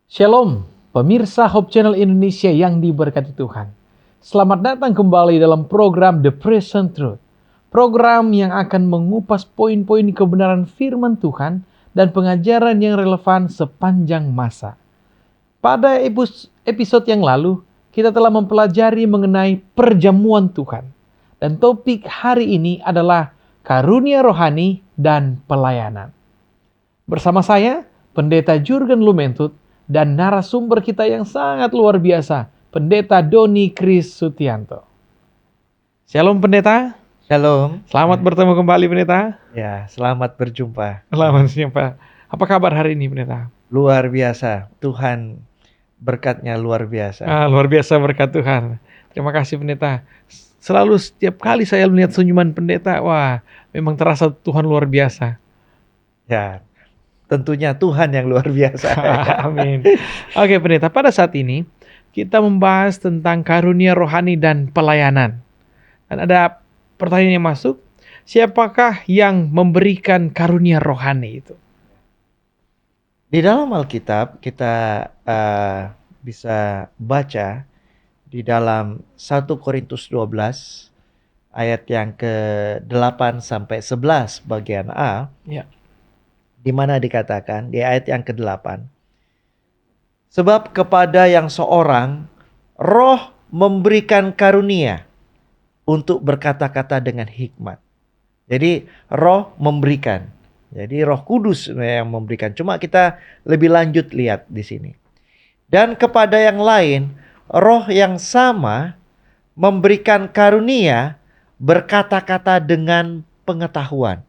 Shalom, pemirsa Hope Channel Indonesia yang diberkati Tuhan. Selamat datang kembali dalam program The Present Truth. Program yang akan mengupas poin-poin kebenaran firman Tuhan dan pengajaran yang relevan sepanjang masa. Pada episode yang lalu, kita telah mempelajari mengenai perjamuan Tuhan. Dan topik hari ini adalah karunia rohani dan pelayanan. Bersama saya, Pendeta Jurgen Lumentut, dan narasumber kita yang sangat luar biasa, Pendeta Doni Kris Sutianto. Shalom Pendeta. Shalom. Selamat bertemu kembali Pendeta. Ya, selamat berjumpa. Selamat berjumpa. Apa kabar hari ini Pendeta? Luar biasa. Tuhan berkatnya luar biasa. Luar biasa berkat Tuhan. Terima kasih Pendeta. Selalu setiap kali saya melihat senyuman Pendeta, wah memang terasa Tuhan luar biasa. Ya, tentunya Tuhan yang luar biasa. Amin. Oke Pendeta, pada saat ini kita membahas tentang karunia rohani dan pelayanan. Dan ada pertanyaan yang masuk, siapakah yang memberikan karunia rohani itu? Di dalam Alkitab kita bisa baca di dalam 1 Korintus 12 ayat yang ke-8 sampai 11 bagian A. Ya. Di mana dikatakan di ayat yang ke-8, sebab kepada yang seorang Roh memberikan karunia untuk berkata-kata dengan hikmat. Jadi Roh memberikan. Jadi Roh Kudus yang memberikan. Cuma kita lebih lanjut lihat di sini. Dan kepada yang lain Roh yang sama memberikan karunia berkata-kata dengan pengetahuan.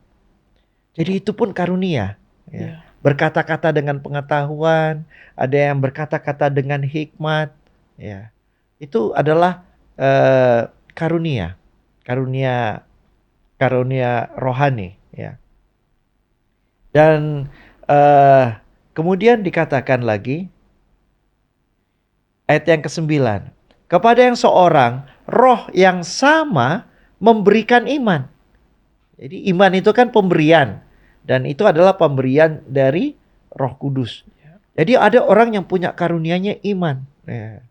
Jadi itu pun karunia. Ya. Berkata-kata dengan pengetahuan, ada yang berkata-kata dengan hikmat, ya. Itu adalah karunia rohani, ya. Dan kemudian dikatakan lagi ayat yang ke-9, kepada yang seorang Roh yang sama memberikan iman. Jadi iman itu kan pemberian. Dan itu adalah pemberian dari Roh Kudus. Jadi ada orang yang punya karunianya iman. Ya.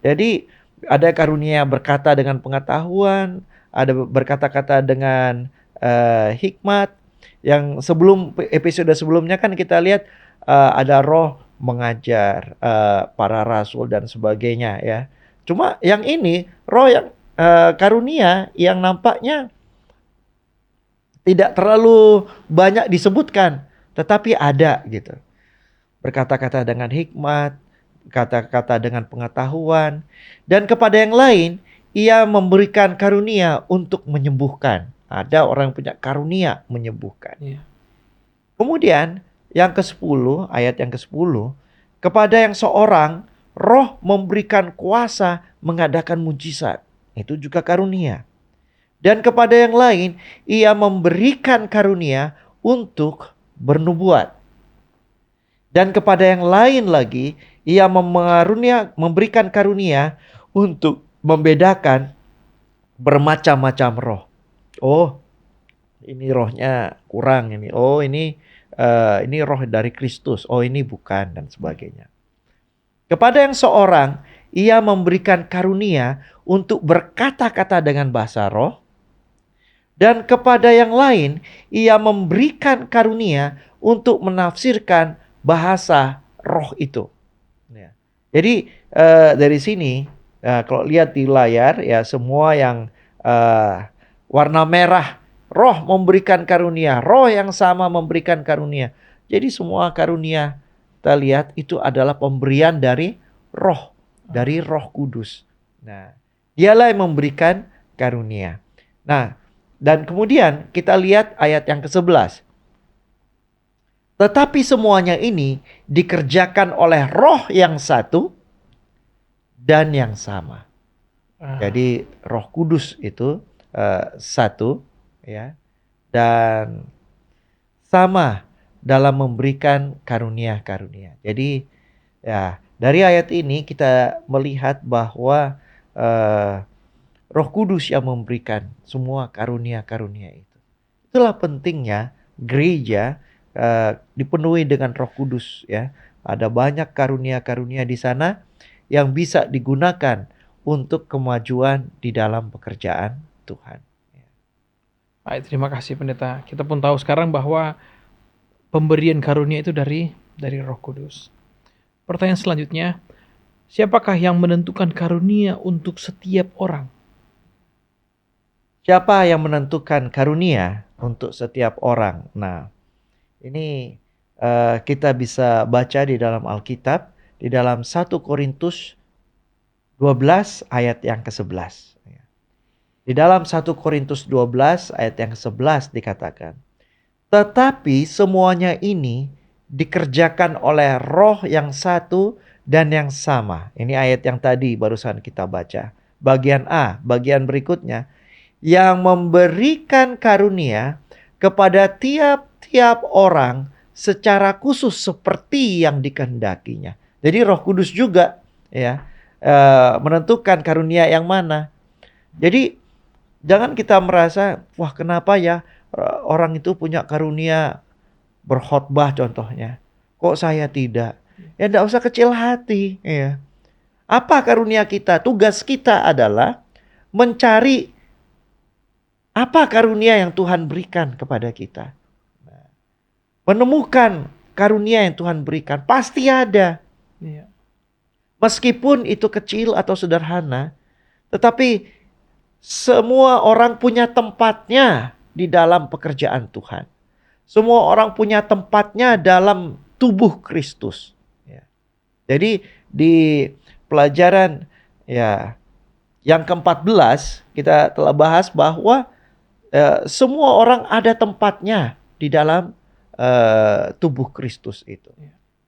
Jadi ada karunia berkata dengan pengetahuan, ada berkata-kata dengan hikmat. Yang episode sebelumnya kan kita lihat ada roh mengajar para rasul dan sebagainya, ya. Cuma yang ini roh yang karunia yang nampaknya tidak terlalu banyak disebutkan, tetapi ada gitu. Berkata-kata dengan hikmat, kata-kata dengan pengetahuan, dan kepada yang lain ia memberikan karunia untuk menyembuhkan. Ada orang yang punya karunia menyembuhkan. Yeah. Kemudian yang ke-10, ayat yang ke-10, kepada yang seorang Roh memberikan kuasa mengadakan mujizat. Itu juga karunia. Dan kepada yang lain, ia memberikan karunia untuk bernubuat. Dan kepada yang lain lagi, ia memberikan karunia untuk membedakan bermacam-macam roh. Oh, ini rohnya kurang ini. Oh, ini roh dari Kristus. Oh, ini bukan dan sebagainya. Kepada yang seorang, ia memberikan karunia untuk berkata-kata dengan bahasa roh. Dan kepada yang lain, ia memberikan karunia untuk menafsirkan bahasa roh itu. Ya. Jadi dari sini, kalau lihat di layar, ya semua yang warna merah, roh memberikan karunia, roh yang sama memberikan karunia. Jadi semua karunia kita lihat itu adalah pemberian dari roh Kudus. Nah, dialah yang memberikan karunia. Nah, dan kemudian kita lihat ayat yang ke-11. Tetapi semuanya ini dikerjakan oleh Roh yang satu dan yang sama. Jadi Roh Kudus itu satu, ya, dan sama dalam memberikan karunia-karunia. Jadi ya dari ayat ini kita melihat bahwa Roh Kudus yang memberikan semua karunia-karunia itu. Itulah pentingnya gereja dipenuhi dengan Roh Kudus, ya. Ada banyak karunia-karunia di sana yang bisa digunakan untuk kemajuan di dalam pekerjaan Tuhan. Baik, terima kasih pendeta. Kita pun tahu sekarang bahwa pemberian karunia itu dari Roh Kudus. Pertanyaan selanjutnya, siapakah yang menentukan karunia untuk setiap orang? Siapa yang menentukan karunia untuk setiap orang? Nah, ini kita bisa baca di dalam Alkitab, di dalam 1 Korintus 12 ayat yang ke-11. Di dalam 1 Korintus 12 ayat yang ke-11 dikatakan, tetapi semuanya ini dikerjakan oleh Roh yang satu dan yang sama. Ini ayat yang tadi barusan kita baca. Bagian A, bagian berikutnya, yang memberikan karunia kepada tiap-tiap orang secara khusus seperti yang dikehendakinya. Jadi Roh Kudus juga ya menentukan karunia yang mana. Jadi jangan kita merasa, wah kenapa ya orang itu punya karunia berkhotbah contohnya, kok saya tidak? Ya enggak usah kecil hati ya. Apa karunia kita? Tugas kita adalah mencari apa karunia yang Tuhan berikan kepada kita. Menemukan karunia yang Tuhan berikan. Pasti ada. Iya. Meskipun itu kecil atau sederhana. Tetapi semua orang punya tempatnya di dalam pekerjaan Tuhan. Semua orang punya tempatnya dalam tubuh Kristus. Jadi di pelajaran yang ke-14 kita telah bahas bahwa semua orang ada tempatnya di dalam tubuh Kristus itu.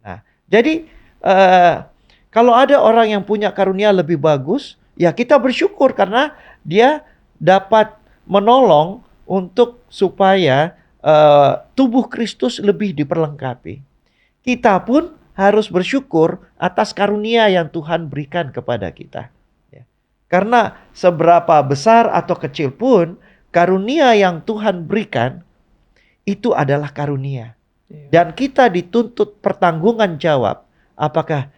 Nah, jadi kalau ada orang yang punya karunia lebih bagus, ya kita bersyukur karena dia dapat menolong untuk supaya tubuh Kristus lebih diperlengkapi. Kita pun harus bersyukur atas karunia yang Tuhan berikan kepada kita. Karena seberapa besar atau kecil pun karunia yang Tuhan berikan itu adalah karunia. Dan kita dituntut pertanggungan jawab apakah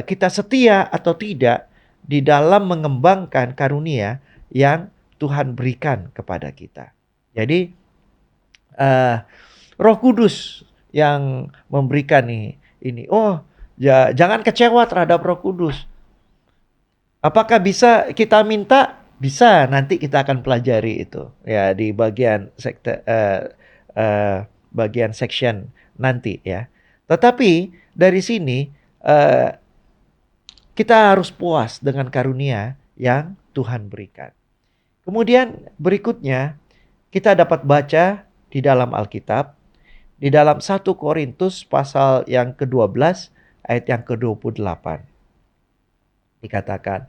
kita setia atau tidak di dalam mengembangkan karunia yang Tuhan berikan kepada kita. Jadi Roh Kudus yang memberikan ini. Oh, ya, jangan kecewa terhadap Roh Kudus. Apakah bisa kita minta? Bisa, nanti kita akan pelajari itu ya di bagian bagian section nanti ya. Tetapi dari sini kita harus puas dengan karunia yang Tuhan berikan. Kemudian berikutnya kita dapat baca di dalam Alkitab, di dalam 1 Korintus pasal yang ke-12 ayat yang ke-28. Dikatakan,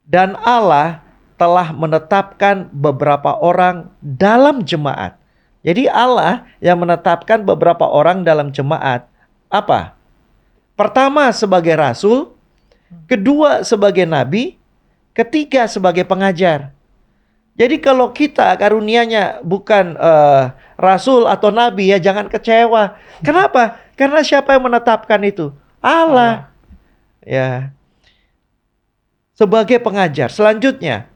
dan Allah telah menetapkan beberapa orang dalam jemaat. Jadi Allah yang menetapkan beberapa orang dalam jemaat. Apa? Pertama sebagai rasul, kedua sebagai nabi, ketiga sebagai pengajar. Jadi kalau kita karunianya bukan rasul atau nabi, ya jangan kecewa. Kenapa? Karena siapa yang menetapkan itu? Allah. Ya. Sebagai pengajar. Selanjutnya,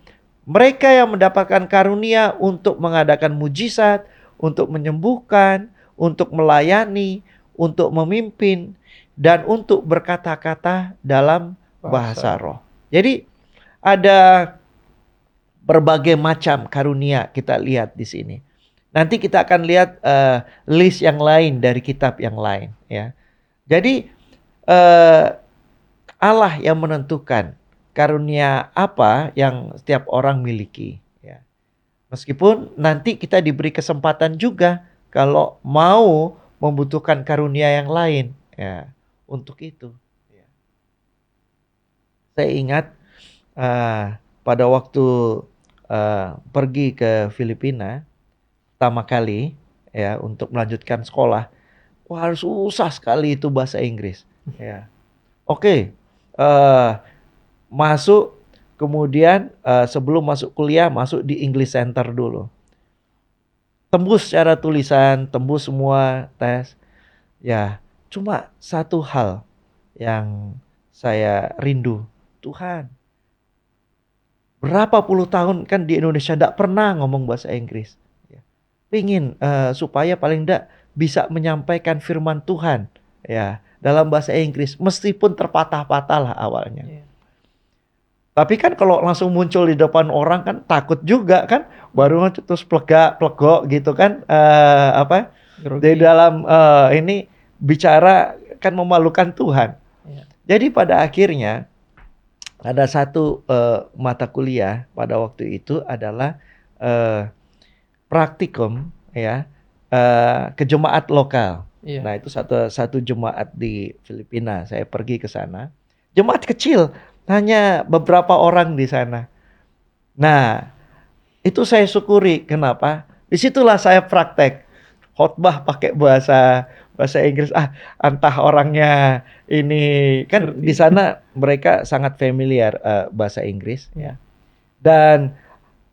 mereka yang mendapatkan karunia untuk mengadakan mujizat, untuk menyembuhkan, untuk melayani, untuk memimpin, dan untuk berkata-kata dalam bahasa roh. Jadi ada berbagai macam karunia kita lihat di sini. Nanti kita akan lihat list yang lain dari kitab yang lain. Ya. Jadi Allah yang menentukan karunia apa yang setiap orang miliki. Ya. Meskipun nanti kita diberi kesempatan juga kalau mau membutuhkan karunia yang lain. Ya, untuk itu. Ya. Saya ingat pada waktu pergi ke Filipina pertama kali ya untuk melanjutkan sekolah, wah harus susah sekali itu bahasa Inggris. Ya. Oke, masuk kemudian sebelum masuk kuliah masuk di English Center dulu. Tembus secara tulisan, tembus semua tes. Ya, Cuma satu hal yang saya rindu, Tuhan, berapa puluh tahun kan di Indonesia tidak pernah ngomong bahasa Inggris. Ya. Pingin supaya paling tidak bisa menyampaikan firman Tuhan ya dalam bahasa Inggris, meskipun terpatah-patah lah awalnya. Iya. Tapi kan kalau langsung muncul di depan orang kan takut juga kan, baru terus plegok gitu kan, Grogi. di dalam ini bicara kan memalukan Tuhan. Iya. Jadi pada akhirnya ada satu mata kuliah pada waktu itu adalah praktikum ya ke jemaat lokal. Iya. Nah itu satu jemaat di Filipina. Saya pergi ke sana. Jemaat kecil, hanya beberapa orang di sana. Nah itu saya syukuri. Kenapa? Disitulah saya praktek khotbah pakai bahasa Inggris. Entah orangnya ini kan di sana mereka sangat familiar bahasa Inggris ya. Dan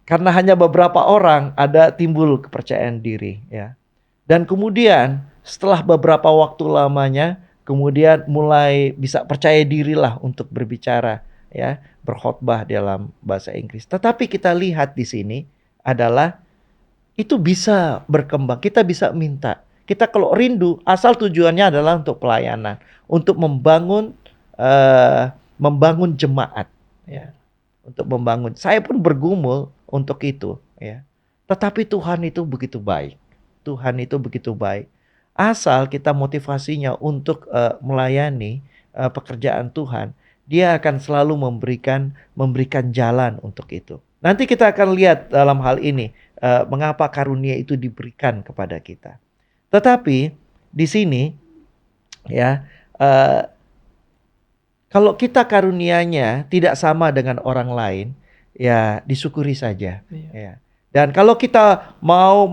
karena hanya beberapa orang ada timbul kepercayaan diri ya. Dan kemudian setelah beberapa waktu lamanya kemudian mulai bisa percaya dirilah untuk berbicara ya, berkhotbah dalam bahasa Inggris. Tetapi kita lihat di sini adalah itu bisa berkembang. Kita bisa minta. Kita kalau rindu, asal tujuannya adalah untuk pelayanan, untuk membangun jemaat, ya, untuk membangun. Saya pun bergumul untuk itu, ya. Tetapi Tuhan itu begitu baik. Tuhan itu begitu baik. Asal kita motivasinya untuk melayani pekerjaan Tuhan, Dia akan selalu memberikan jalan untuk itu. Nanti kita akan lihat dalam hal ini mengapa karunia itu diberikan kepada kita. Tetapi di sini ya kalau kita karunianya tidak sama dengan orang lain, ya disyukuri saja. Iya. Ya. Dan kalau kita mau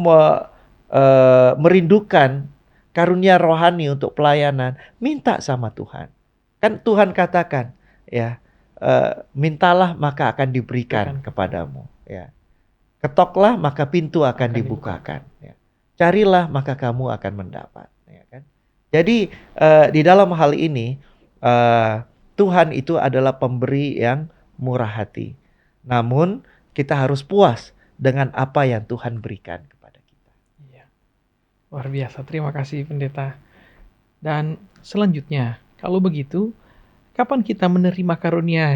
merindukan karunia rohani untuk pelayanan, minta sama Tuhan. Kan Tuhan katakan, ya mintalah maka akan diberikan kepadamu. Ya. Ketoklah maka pintu akan dibukakan. Ya. Carilah maka kamu akan mendapat. Ya kan? Jadi di dalam hal ini Tuhan itu adalah pemberi yang murah hati. Namun kita harus puas dengan apa yang Tuhan berikan kepada kita. Iya. Luar biasa. Terima kasih Pendeta. Dan selanjutnya, kalau begitu, kapan kita menerima karunia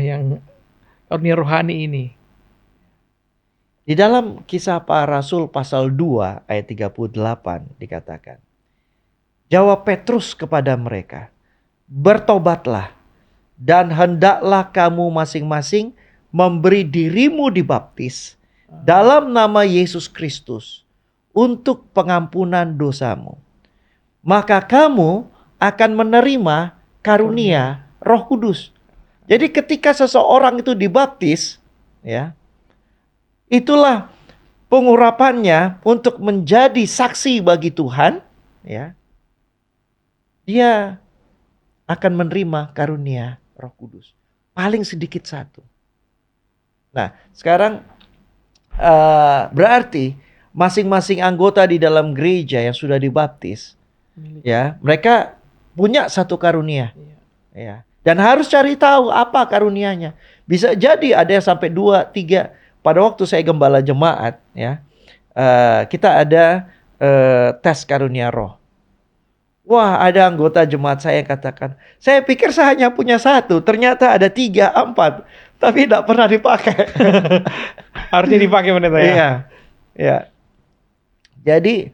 rohani ini? Di dalam Kisah Para Rasul pasal 2 ayat 38 dikatakan, jawab Petrus kepada mereka, bertobatlah dan hendaklah kamu masing-masing memberi dirimu dibaptis dalam nama Yesus Kristus untuk pengampunan dosamu. Maka kamu akan menerima karunia Roh Kudus. Jadi ketika seseorang itu dibaptis, ya, itulah pengurapannya untuk menjadi saksi bagi Tuhan, ya. Dia akan menerima karunia Roh Kudus. Paling sedikit satu. Nah, sekarang berarti masing-masing anggota di dalam gereja yang sudah dibaptis, ya, mereka punya satu karunia. Ya. Dan harus cari tahu apa karunianya. Bisa jadi ada yang sampai 2, 3. Pada waktu saya gembala jemaat, ya, kita ada tes karunia roh. Wah, ada anggota jemaat saya yang katakan, saya pikir saya hanya punya 1, ternyata ada 3, 4, tapi tidak pernah dipakai. Harusnya dipakai Pendeta ya? Iya, ya. Jadi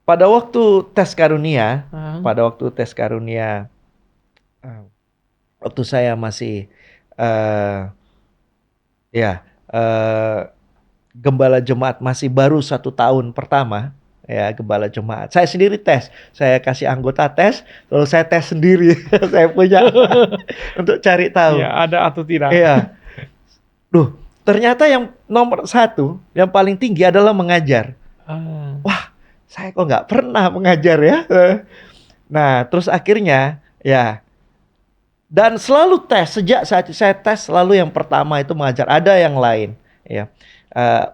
pada waktu tes karunia, waktu saya masih gembala jemaat masih baru 1 tahun pertama, ya, gembala jemaat. Saya sendiri tes, saya kasih anggota tes, lalu saya tes sendiri, saya punya untuk cari tahu. Iya, ada atau tidak. Iya. Loh, ternyata yang nomor 1, yang paling tinggi adalah mengajar. Wah, saya kok nggak pernah mengajar ya. Nah, terus akhirnya ya. Dan selalu tes, sejak saat saya tes selalu yang pertama itu mengajar. Ada yang lain, ya,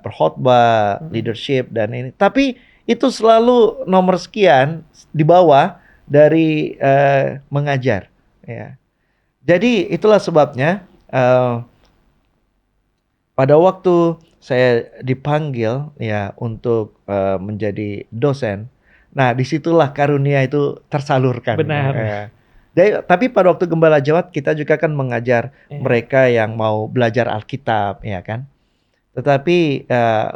berkhotbah, leadership dan ini. Tapi itu selalu nomor sekian di bawah dari mengajar. Ya. Jadi itulah sebabnya pada waktu saya dipanggil ya untuk menjadi dosen, nah disitulah karunia itu tersalurkan. Benar. Tapi pada waktu Gembala Jawat kita juga kan mengajar Iya. mereka yang mau belajar Alkitab, ya kan. Tetapi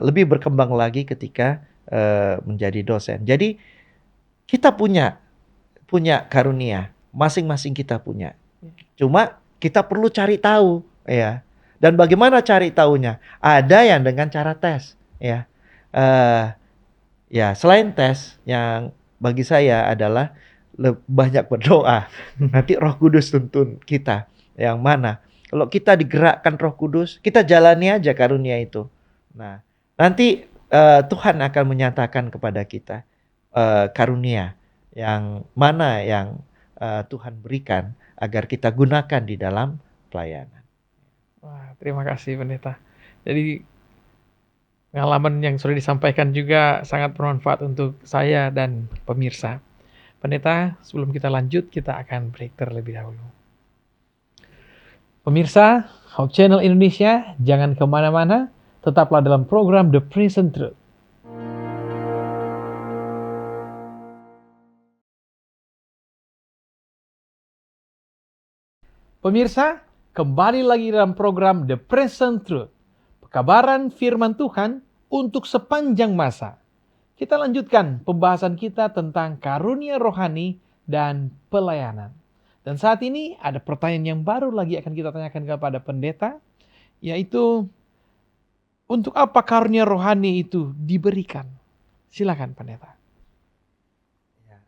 lebih berkembang lagi ketika menjadi dosen. Jadi kita punya karunia, masing-masing kita punya. Cuma kita perlu cari tahu, ya. Dan bagaimana cari tahunya? Ada yang dengan cara tes, ya. Ya, selain tes, yang bagi saya adalah banyak berdoa. Nanti Roh Kudus tuntun kita yang mana. Kalau kita digerakkan Roh Kudus, kita jalani aja karunia itu. Nah, nanti Tuhan akan menyatakan kepada kita karunia yang mana yang Tuhan berikan agar kita gunakan di dalam pelayanan. Wah, terima kasih Pendeta. Jadi pengalaman yang sudah disampaikan juga sangat bermanfaat untuk saya dan pemirsa. Pendeta, sebelum kita lanjut, kita akan break terlebih dahulu. Pemirsa, Hope Channel Indonesia, jangan kemana-mana, tetaplah dalam program The Present Truth. Pemirsa, kembali lagi dalam program The Present Truth, pekabaran firman Tuhan untuk sepanjang masa. Kita lanjutkan pembahasan kita tentang karunia rohani dan pelayanan. Dan saat ini ada pertanyaan yang baru lagi akan kita tanyakan kepada pendeta, yaitu untuk apa karunia rohani itu diberikan? Silakan pendeta.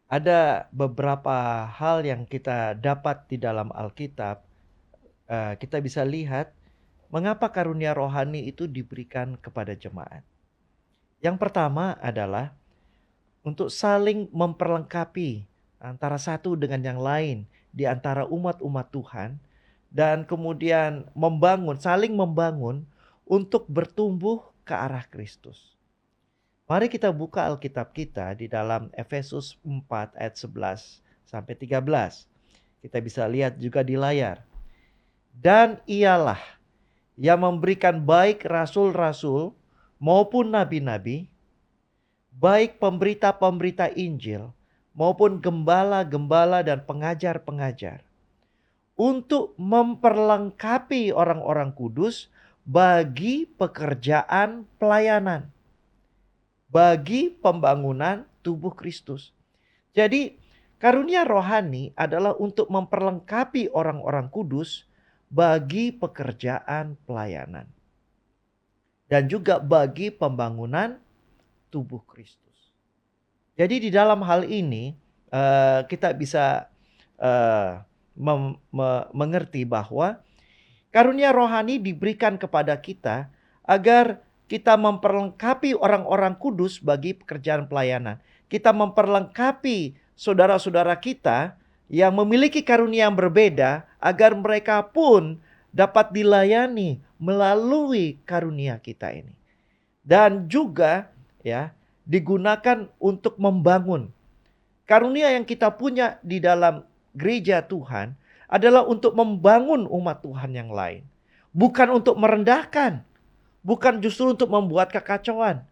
Ada beberapa hal yang kita dapat di dalam Alkitab. Kita bisa lihat mengapa karunia rohani itu diberikan kepada jemaat. Yang pertama adalah untuk saling memperlengkapi antara satu dengan yang lain di antara umat-umat Tuhan, dan kemudian saling membangun untuk bertumbuh ke arah Kristus. Mari kita buka Alkitab kita di dalam Efesus 4 ayat 11 sampai 13. Kita bisa lihat juga di layar. Dan ialah yang memberikan baik rasul-rasul maupun nabi-nabi, baik pemberita-pemberita Injil maupun gembala-gembala dan pengajar-pengajar, untuk memperlengkapi orang-orang kudus bagi pekerjaan pelayanan, bagi pembangunan tubuh Kristus. Jadi karunia rohani adalah untuk memperlengkapi orang-orang kudus bagi pekerjaan pelayanan. Dan juga bagi pembangunan tubuh Kristus. Jadi di dalam hal ini kita bisa mengerti bahwa karunia rohani diberikan kepada kita agar kita memperlengkapi orang-orang kudus bagi pekerjaan pelayanan. Kita memperlengkapi saudara-saudara kita yang memiliki karunia yang berbeda agar mereka pun dapat dilayani melalui karunia kita ini. Dan juga ya digunakan untuk membangun. Karunia yang kita punya di dalam gereja Tuhan adalah untuk membangun umat Tuhan yang lain. Bukan untuk merendahkan. Bukan justru untuk membuat kekacauan.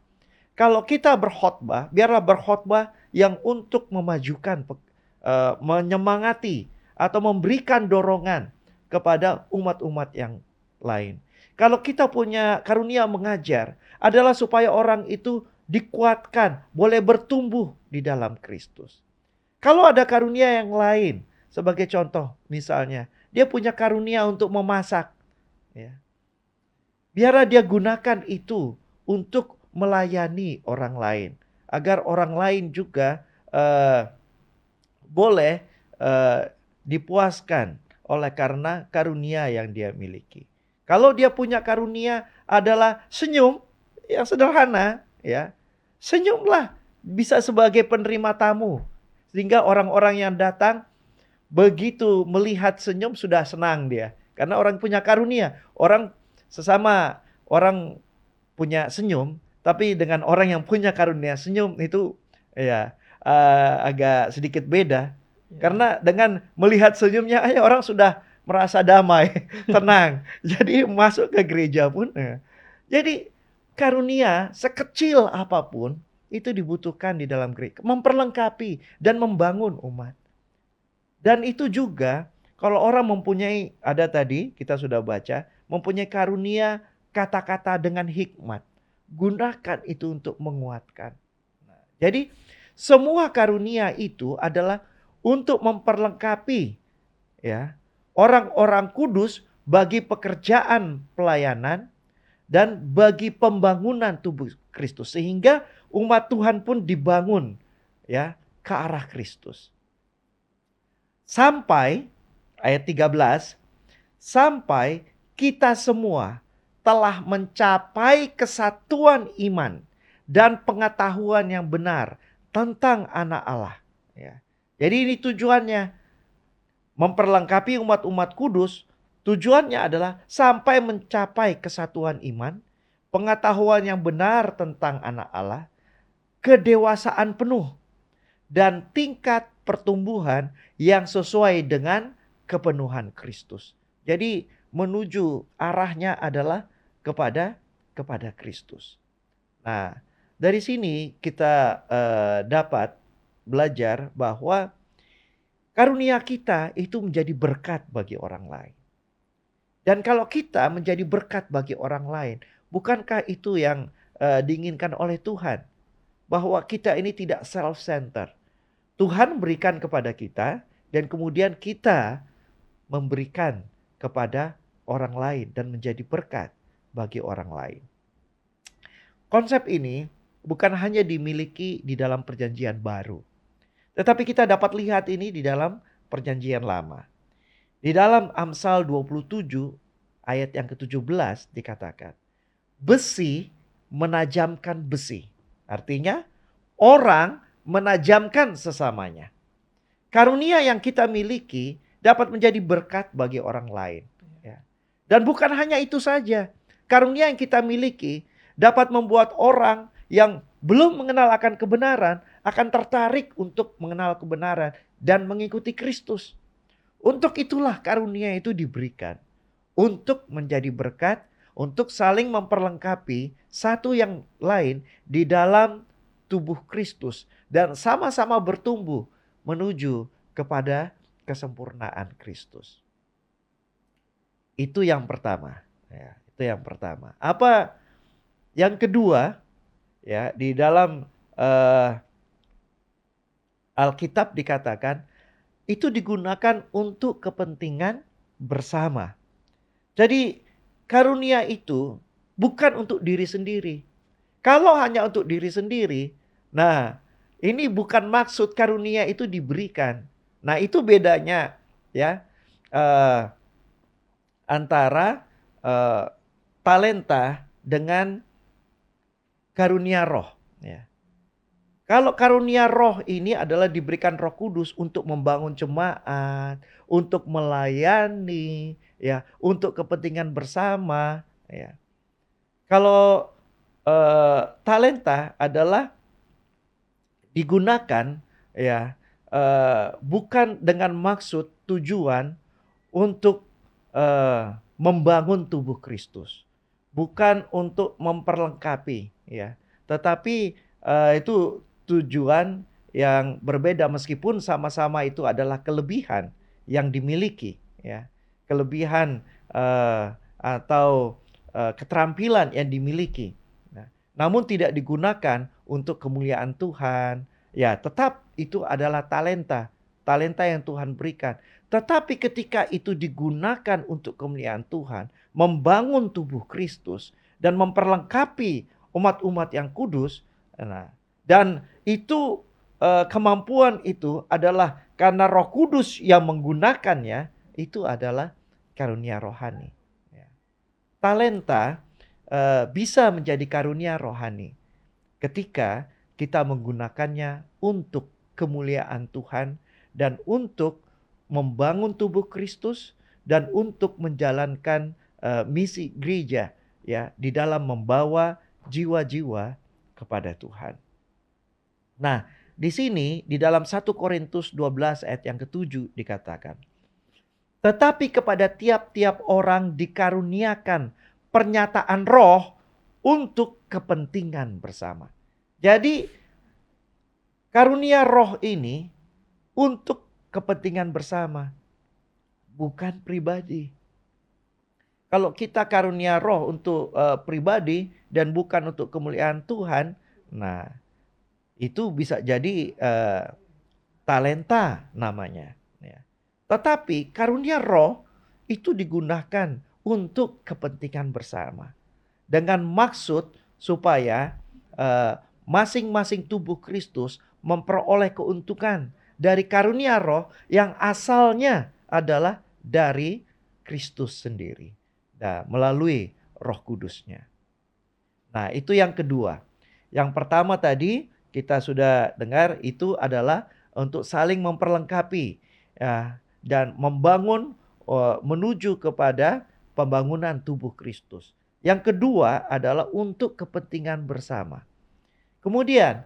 Kalau kita berkhotbah, biarlah berkhotbah yang untuk memajukan, menyemangati atau memberikan dorongan kepada umat-umat yang lain. Kalau kita punya karunia mengajar, adalah supaya orang itu dikuatkan, boleh bertumbuh di dalam Kristus. Kalau ada karunia yang lain, sebagai contoh misalnya, dia punya karunia untuk memasak. Ya. Biarlah dia gunakan itu untuk melayani orang lain. Agar orang lain juga boleh dipuaskan oleh karena karunia yang dia miliki. Kalau dia punya karunia adalah senyum, yang sederhana, ya, senyumlah, bisa sebagai penerima tamu, sehingga orang-orang yang datang begitu melihat senyum sudah senang dia, karena orang punya karunia. Orang sesama orang punya senyum, Tapi dengan orang yang punya karunia senyum itu ya agak sedikit beda. Karena dengan melihat senyumnya aja orang sudah merasa damai, tenang. Jadi masuk ke gereja pun. Jadi karunia sekecil apapun itu dibutuhkan di dalam gereja. Memperlengkapi dan membangun umat. Dan itu juga kalau orang mempunyai, ada tadi kita sudah baca, mempunyai karunia kata-kata dengan hikmat. Gunakan itu untuk menguatkan. Nah, jadi semua karunia itu adalah untuk memperlengkapi ya orang-orang kudus bagi pekerjaan pelayanan dan bagi pembangunan tubuh Kristus, sehingga umat Tuhan pun dibangun ya ke arah Kristus. Sampai ayat 13, sampai kita semua telah mencapai kesatuan iman dan pengetahuan yang benar tentang anak Allah. Ya. Jadi ini tujuannya, memperlengkapi umat-umat kudus. Tujuannya adalah sampai mencapai kesatuan iman, pengetahuan yang benar tentang anak Allah, kedewasaan penuh, dan tingkat pertumbuhan yang sesuai dengan kepenuhan Kristus. Jadi menuju arahnya adalah kepada Kristus. Nah, dari sini kita dapat belajar bahwa karunia kita itu menjadi berkat bagi orang lain. Dan kalau kita menjadi berkat bagi orang lain, bukankah itu yang diinginkan oleh Tuhan? Bahwa kita ini tidak self-centered. Tuhan berikan kepada kita dan kemudian kita memberikan kepada orang lain dan menjadi berkat bagi orang lain. Konsep ini bukan hanya dimiliki di dalam perjanjian baru, tetapi kita dapat lihat ini di dalam perjanjian lama. Di dalam Amsal 27 ayat yang ke-17 dikatakan, besi menajamkan besi. Artinya orang menajamkan sesamanya. Karunia yang kita miliki dapat menjadi berkat bagi orang lain. Ya. Dan bukan hanya itu saja. Karunia yang kita miliki dapat membuat orang yang belum mengenal akan kebenaran akan tertarik untuk mengenal kebenaran dan mengikuti Kristus. Untuk itulah karunia itu diberikan. Untuk menjadi berkat, untuk saling memperlengkapi satu yang lain di dalam tubuh Kristus. Dan sama-sama bertumbuh menuju kepada kesempurnaan Kristus. Itu yang pertama. Ya, itu yang pertama. Apa yang kedua? Ya, di dalam Alkitab dikatakan itu digunakan untuk kepentingan bersama. Jadi karunia itu bukan untuk diri sendiri. Kalau hanya untuk diri sendiri, nah ini bukan maksud karunia itu diberikan. Nah itu bedanya ya antara talenta dengan karunia roh. Ya. Kalau karunia roh ini adalah diberikan Roh Kudus untuk membangun jemaat, untuk melayani, ya, untuk kepentingan bersama. Ya. Kalau talenta adalah digunakan, ya, bukan dengan maksud tujuan untuk membangun tubuh Kristus, bukan untuk memperlengkapi, ya, tetapi itu tujuan yang berbeda meskipun sama-sama itu adalah kelebihan yang dimiliki, ya, kelebihan atau keterampilan yang dimiliki. Nah, namun tidak digunakan untuk kemuliaan Tuhan, ya, tetap itu adalah talenta yang Tuhan berikan. Tetapi ketika itu digunakan untuk kemuliaan Tuhan, membangun tubuh Kristus dan memperlengkapi umat-umat yang kudus, nah, dan itu kemampuan itu adalah karena Roh Kudus yang menggunakannya, itu adalah karunia rohani. Ya. Talenta bisa menjadi karunia rohani ketika kita menggunakannya untuk kemuliaan Tuhan dan untuk membangun tubuh Kristus dan untuk menjalankan misi gereja, ya, di dalam membawa jiwa-jiwa kepada Tuhan. Nah, di sini di dalam 1 Korintus 12 ayat yang ke-7 dikatakan, tetapi kepada tiap-tiap orang dikaruniakan pernyataan roh untuk kepentingan bersama. Jadi karunia roh ini untuk kepentingan bersama, bukan pribadi. Kalau kita karunia roh untuk pribadi dan bukan untuk kemuliaan Tuhan, nah itu bisa jadi talenta namanya. Ya. Tetapi karunia roh itu digunakan untuk kepentingan bersama. Dengan maksud supaya masing-masing tubuh Kristus memperoleh keuntungan dari karunia roh yang asalnya adalah dari Kristus sendiri. Nah, melalui Roh Kudusnya. Nah, itu yang kedua. Yang pertama tadi kita sudah dengar itu adalah untuk saling memperlengkapi ya, dan membangun menuju kepada pembangunan tubuh Kristus. Yang kedua adalah untuk kepentingan bersama. Kemudian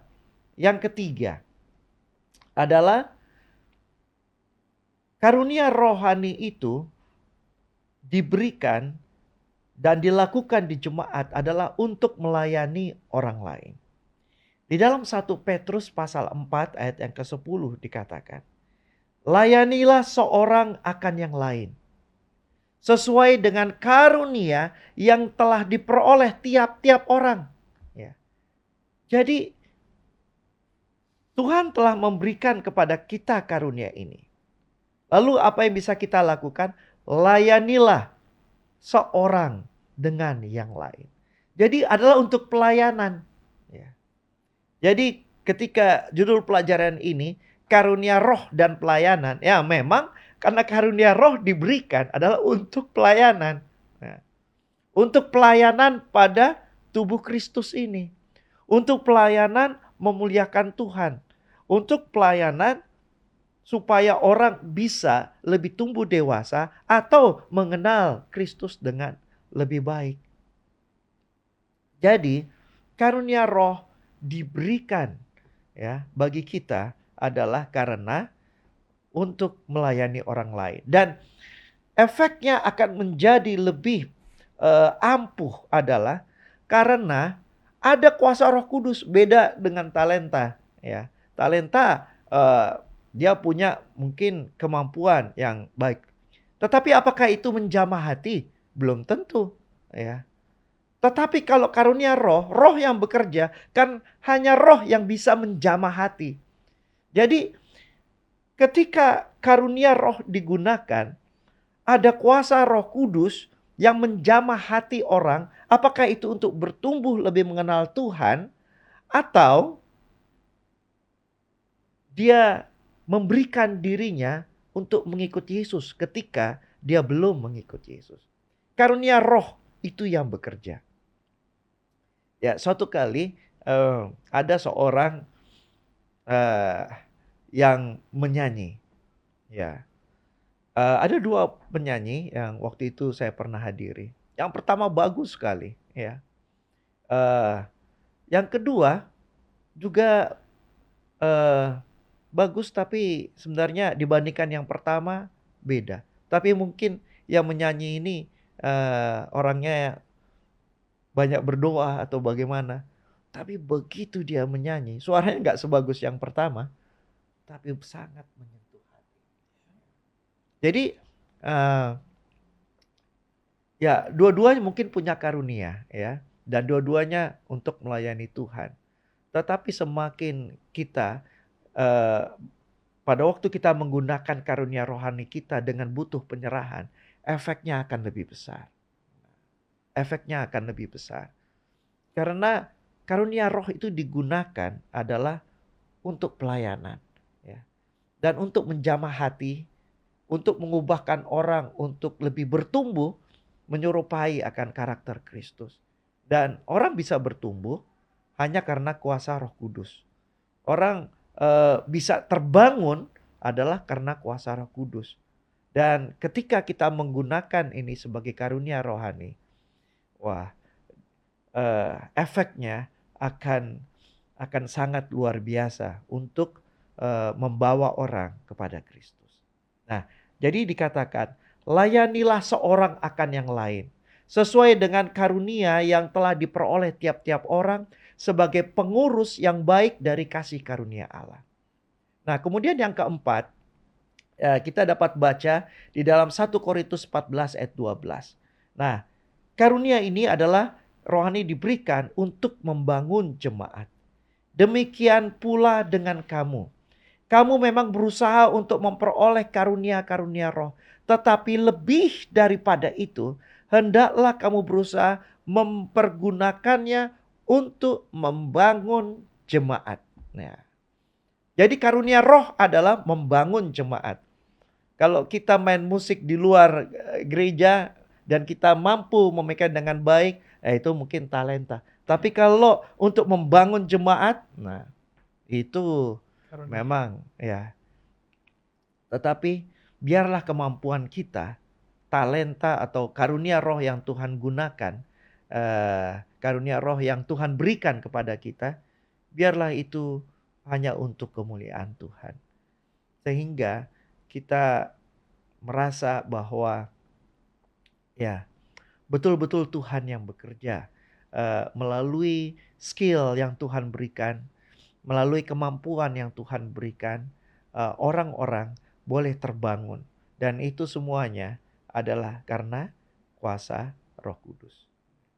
yang ketiga adalah karunia rohani itu diberikan dan dilakukan di jemaat adalah untuk melayani orang lain. Di dalam 1 Petrus pasal 4 ayat yang ke-10 dikatakan, layanilah seorang akan yang lain, sesuai dengan karunia yang telah diperoleh tiap-tiap orang. Ya. Jadi Tuhan telah memberikan kepada kita karunia ini. Lalu apa yang bisa kita lakukan? Layanilah seorang dengan yang lain. Jadi adalah untuk pelayanan. Ya. Jadi ketika judul pelajaran ini karunia roh dan pelayanan, ya memang karena karunia roh diberikan adalah untuk pelayanan. Nah, untuk pelayanan pada tubuh Kristus ini. Untuk pelayanan memuliakan Tuhan. Untuk pelayanan supaya orang bisa lebih tumbuh dewasa atau mengenal Kristus dengan lebih baik. Jadi, karunia roh diberikan ya bagi kita adalah karena untuk melayani orang lain. Dan efeknya akan menjadi lebih ampuh adalah karena ada kuasa Roh Kudus, beda dengan talenta ya. Talenta dia punya mungkin kemampuan yang baik. Tetapi apakah itu menjamah hati? Belum tentu, ya. Tetapi kalau karunia roh, roh yang bekerja kan hanya roh yang bisa menjamah hati. Jadi ketika karunia roh digunakan, ada kuasa Roh Kudus yang menjamah hati orang, apakah itu untuk bertumbuh lebih mengenal Tuhan atau dia memberikan dirinya untuk mengikuti Yesus ketika dia belum mengikuti Yesus. Karunia roh itu yang bekerja. Ya, suatu kali ada seorang yang menyanyi. Ya, ada dua penyanyi yang waktu itu saya pernah hadiri. Yang pertama bagus sekali, ya. Yang kedua juga bagus, tapi sebenarnya dibandingkan yang pertama beda. Tapi mungkin yang menyanyi ini orangnya banyak berdoa atau bagaimana. Tapi begitu dia menyanyi, suaranya nggak sebagus yang pertama, tapi sangat menyentuh hati. Jadi ya dua-duanya mungkin punya karunia ya, dan dua-duanya untuk melayani Tuhan. Tetapi semakin kita pada waktu kita menggunakan karunia rohani kita dengan butuh penyerahan, efeknya akan lebih besar. Efeknya akan lebih besar. Karena karunia roh itu digunakan adalah untuk pelayanan. Ya. Dan untuk menjamah hati, untuk mengubahkan orang untuk lebih bertumbuh, menyerupai akan karakter Kristus. Dan orang bisa bertumbuh hanya karena kuasa Roh Kudus. Orang bisa terbangun adalah karena kuasa Roh Kudus. Dan ketika kita menggunakan ini sebagai karunia rohani, wah, efeknya akan sangat luar biasa untuk membawa orang kepada Kristus. Nah, jadi dikatakan, layanilah seorang akan yang lain, sesuai dengan karunia yang telah diperoleh tiap-tiap orang sebagai pengurus yang baik dari kasih karunia Allah. Nah, kemudian yang keempat, kita dapat baca di dalam 1 Korintus 14 ayat 12. Nah, karunia ini adalah rohani diberikan untuk membangun jemaat. Demikian pula dengan kamu. Kamu memang berusaha untuk memperoleh karunia-karunia roh. Tetapi lebih daripada itu, hendaklah kamu berusaha mempergunakannya untuk membangun jemaat. Nah, jadi karunia roh adalah membangun jemaat. Kalau kita main musik di luar gereja dan kita mampu memainkan dengan baik, itu mungkin talenta. Tapi kalau untuk membangun jemaat, nah itu Karunia. memang ya. Tetapi biarlah kemampuan kita, talenta atau karunia roh yang Tuhan gunakan, karunia roh yang Tuhan berikan kepada kita, biarlah itu hanya untuk kemuliaan Tuhan. Sehingga kita merasa bahwa ya betul-betul Tuhan yang bekerja melalui skill yang Tuhan berikan, melalui kemampuan yang Tuhan berikan, orang-orang boleh terbangun. Dan itu semuanya adalah karena kuasa Roh Kudus.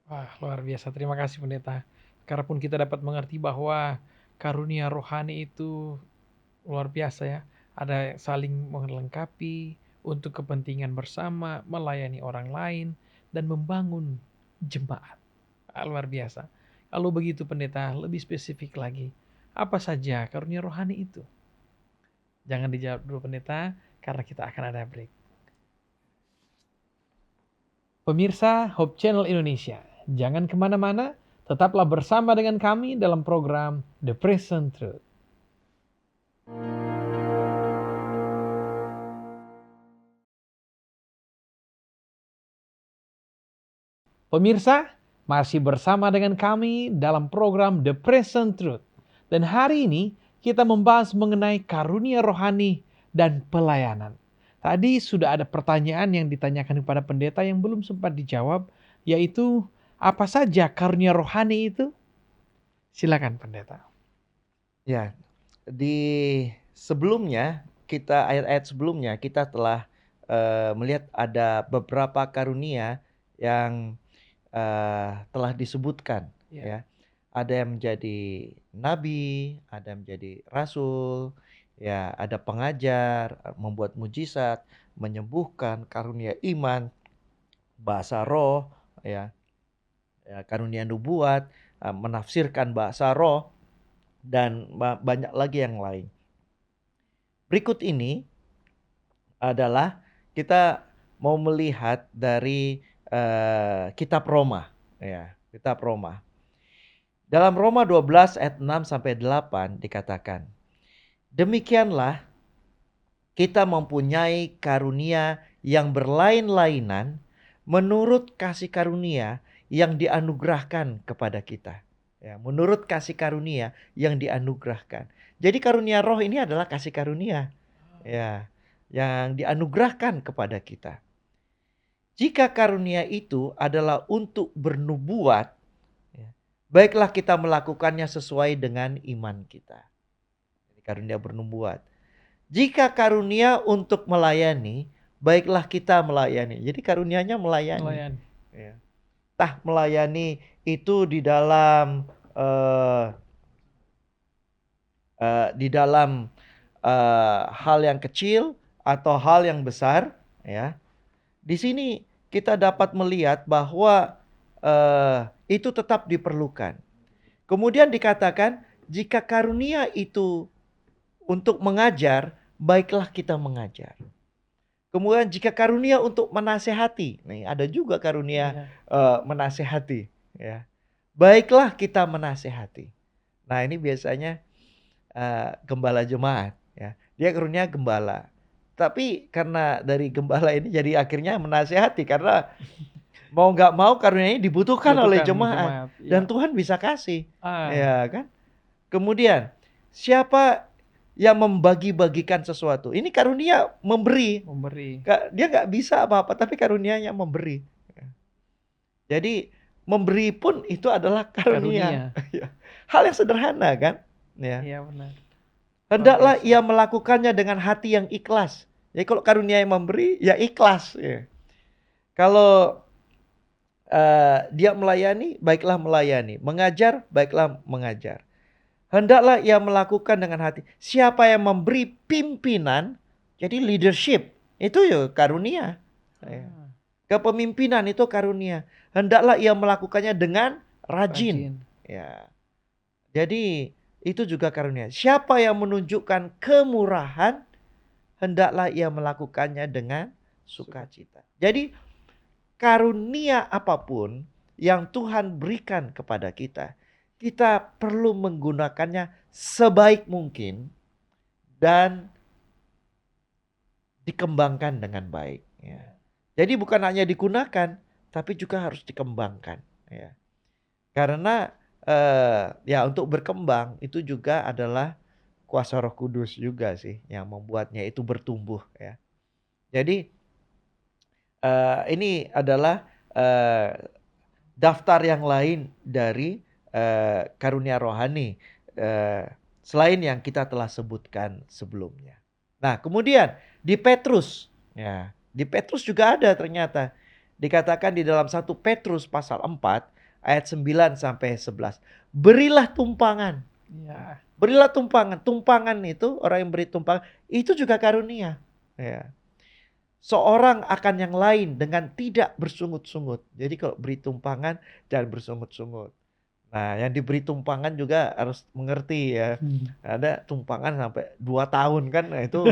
Wah, luar biasa. Terima kasih pendeta. Sekarang pun kita dapat mengerti bahwa karunia rohani itu luar biasa ya. Ada saling melengkapi untuk kepentingan bersama, melayani orang lain, dan membangun jemaat. Luar biasa. Kalau begitu pendeta, lebih spesifik lagi. Apa saja karunia rohani itu? Jangan dijawab dulu pendeta, karena kita akan ada break. Pemirsa Hope Channel Indonesia, jangan kemana-mana, tetaplah bersama dengan kami dalam program The Present Truth. Pemirsa, masih bersama dengan kami dalam program The Present Truth. Dan hari ini kita membahas mengenai karunia rohani dan pelayanan. Tadi sudah ada pertanyaan yang ditanyakan kepada pendeta yang belum sempat dijawab, yaitu apa saja karunia rohani itu? Silakan pendeta. Ya, di sebelumnya ayat-ayat sebelumnya kita telah melihat ada beberapa karunia yang telah disebutkan, ya. Ada yang menjadi nabi, ada yang menjadi rasul, ya, ada pengajar, membuat mujizat, menyembuhkan, karunia iman, bahasa roh, ya, karunia nubuat, menafsirkan bahasa roh, dan banyak lagi yang lain. Berikut ini adalah kita mau melihat dari kitab Roma, ya, kitab Roma. Dalam Roma 12 ayat 6 sampai 8 dikatakan, demikianlah kita mempunyai karunia yang berlain-lainan menurut kasih karunia yang dianugerahkan kepada kita. Ya, menurut kasih karunia yang dianugerahkan. Jadi karunia roh ini adalah kasih karunia, ya, yang dianugerahkan kepada kita. Jika karunia itu adalah untuk bernubuat, ya, baiklah kita melakukannya sesuai dengan iman kita. Jadi karunia bernubuat. Jika karunia untuk melayani, baiklah kita melayani. Jadi karunianya melayani. Ya. Entah melayani itu di dalam hal yang kecil atau hal yang besar, ya. Di sini kita dapat melihat bahwa itu tetap diperlukan. Kemudian dikatakan jika karunia itu untuk mengajar, baiklah kita mengajar. Kemudian jika karunia untuk menasehati, nih ada juga karunia menasehati, ya. Baiklah kita menasehati. Nah, ini biasanya gembala jemaat, ya. Dia karunia gembala. Tapi karena dari gembala ini jadi akhirnya menasehati karena Mau nggak mau karunia ini dibutuhkan oleh jemaat. Ya. Dan Tuhan bisa kasih. Ah, Ya kan? Kemudian, siapa yang membagi-bagikan sesuatu? Ini karunia memberi. memberi. Dia nggak bisa apa-apa, tapi karunianya memberi. Jadi, memberi pun itu adalah karunia. Karunia. Hal yang sederhana kan? Ya. Iya benar. Hendaklah biasa. ia melakukannya dengan hati yang ikhlas. Jadi kalau karunia yang memberi, ya ikhlas. Ya. Kalau dia melayani, baiklah melayani. Mengajar, baiklah mengajar. Hendaklah ia melakukan dengan hati. Siapa yang memberi pimpinan, jadi leadership, itu ya karunia. Ya. Kepemimpinan itu karunia. Hendaklah ia melakukannya dengan rajin. Ya. Jadi itu juga karunia. Siapa yang menunjukkan kemurahan, hendaklah ia melakukannya dengan sukacita. Jadi karunia apapun yang Tuhan berikan kepada kita, kita perlu menggunakannya sebaik mungkin dan dikembangkan dengan baik. Ya. Jadi bukan hanya digunakan, tapi juga harus dikembangkan. Ya. Karena ya untuk berkembang itu juga adalah kuasa Roh Kudus juga sih yang membuatnya itu bertumbuh. Ya. Jadi ini adalah daftar yang lain dari karunia rohani selain yang kita telah sebutkan sebelumnya. Nah, kemudian di Petrus, ya, di Petrus juga ada ternyata. Dikatakan di dalam 1 Petrus pasal 4 ayat 9 sampai 11. Berilah tumpangan. Ya. Berilah tumpangan. Tumpangan itu, orang yang beri tumpangan, itu juga karunia. Ya. Seorang akan yang lain dengan tidak bersungut-sungut. Jadi kalau beri tumpangan, jangan bersungut-sungut. Nah, yang diberi tumpangan juga harus mengerti ya. Ada tumpangan sampai 2 tahun kan, nah itu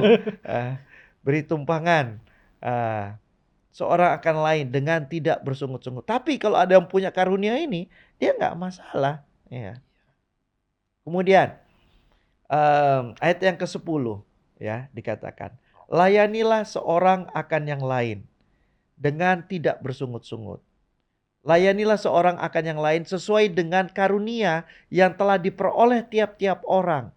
beri tumpangan. Seorang akan lain dengan tidak bersungut-sungut. Tapi kalau ada yang punya karunia ini, dia nggak masalah. Ya. Kemudian ayat yang ke-10 ya dikatakan, layanilah seorang akan yang lain dengan tidak bersungut-sungut. Layanilah seorang akan yang lain sesuai dengan karunia yang telah diperoleh tiap-tiap orang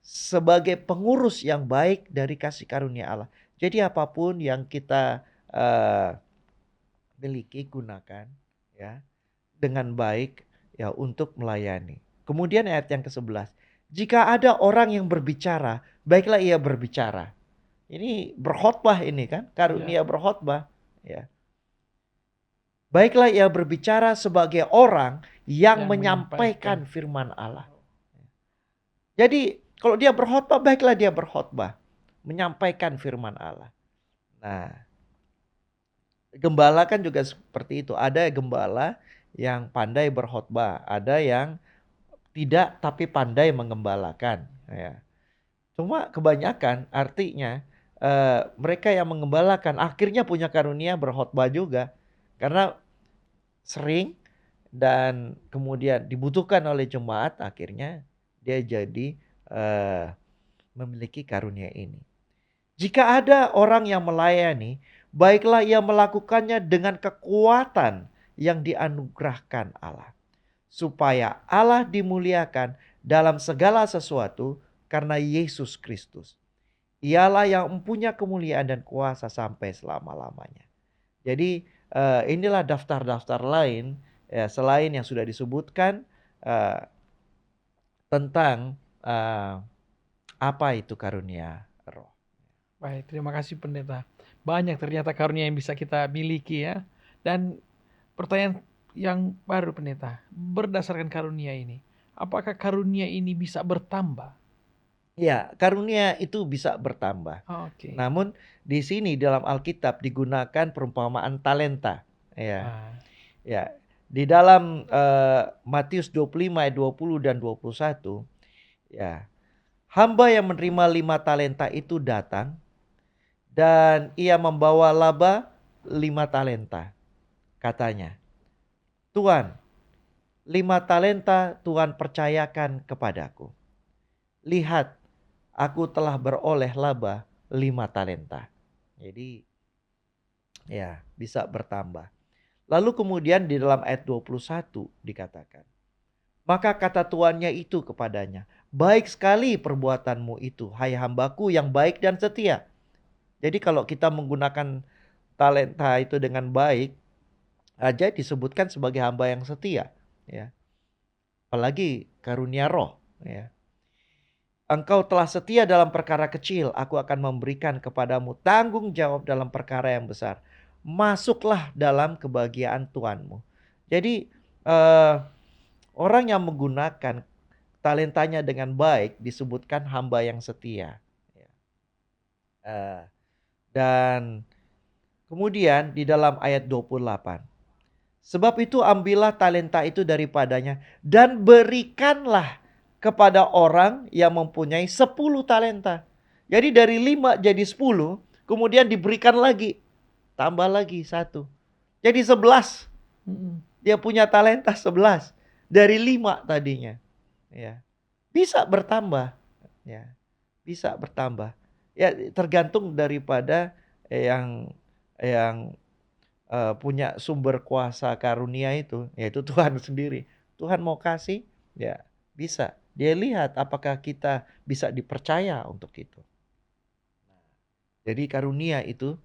sebagai pengurus yang baik dari kasih karunia Allah. Jadi apapun yang kita miliki, gunakan ya dengan baik ya untuk melayani. Kemudian ayat yang ke-11, jika ada orang yang berbicara, baiklah ia berbicara. Ini berkhotbah ini kan, karunia berkhotbah ya. Baiklah ia berbicara sebagai orang yang menyampaikan firman Allah. Jadi kalau dia berkhotbah, baiklah dia berkhotbah, menyampaikan firman Allah. Nah, gembala kan juga seperti itu. Ada gembala yang pandai berkhotbah, ada yang tidak tapi pandai mengembalakan. Ya. Cuma kebanyakan artinya mereka yang mengembalakan akhirnya punya karunia berkhotbah juga, karena sering dan kemudian dibutuhkan oleh jemaat, akhirnya dia jadi memiliki karunia ini. Jika ada orang yang melayani, baiklah ia melakukannya dengan kekuatan yang dianugerahkan Allah, supaya Allah dimuliakan dalam segala sesuatu karena Yesus Kristus. Ialah yang mempunyai kemuliaan dan kuasa sampai selama-lamanya. Jadi inilah daftar-daftar lain ya, selain yang sudah disebutkan tentang apa itu karunia roh. Baik, terima kasih pendeta. Banyak ternyata karunia yang bisa kita miliki ya. Dan pertanyaan yang baru pendeta, berdasarkan karunia ini, apakah karunia ini bisa bertambah? Ya, karunia itu bisa bertambah. Oke. Namun di sini dalam Alkitab digunakan perumpamaan talenta. Ya. Ya, di dalam Matius 25 ayat 20 dan 21, ya. Hamba yang menerima 5 talenta itu datang dan ia membawa laba 5 talenta. Katanya, Tuan, 5 talenta Tuhan percayakan kepadaku. Lihat, aku telah beroleh laba 5 talenta. Jadi ya bisa bertambah. Lalu kemudian di dalam ayat 21 dikatakan, maka kata tuannya itu kepadanya, baik sekali perbuatanmu itu, hai hambaku yang baik dan setia. Jadi kalau kita menggunakan talenta itu dengan baik, aja disebutkan sebagai hamba yang setia. Ya. Apalagi karunia roh. Ya. Engkau telah setia dalam perkara kecil, aku akan memberikan kepadamu tanggung jawab dalam perkara yang besar. Masuklah dalam kebahagiaan Tuhanmu. Jadi eh, orang yang menggunakan talentanya dengan baik disebutkan hamba yang setia. Ya. Eh, dan kemudian di dalam ayat 28. Sebab itu ambillah talenta itu daripadanya dan berikanlah kepada orang yang mempunyai 10 talenta. Jadi dari 5 jadi 10, kemudian diberikan lagi. Tambah lagi 1. Jadi 11. Dia punya talenta 11 dari 5 tadinya. Ya. Bisa bertambah. Ya. Bisa bertambah. Ya, tergantung daripada yang punya sumber kuasa karunia itu, yaitu Tuhan sendiri. Tuhan mau kasih, ya bisa. Dia lihat apakah kita bisa dipercaya untuk itu. Jadi karunia itu,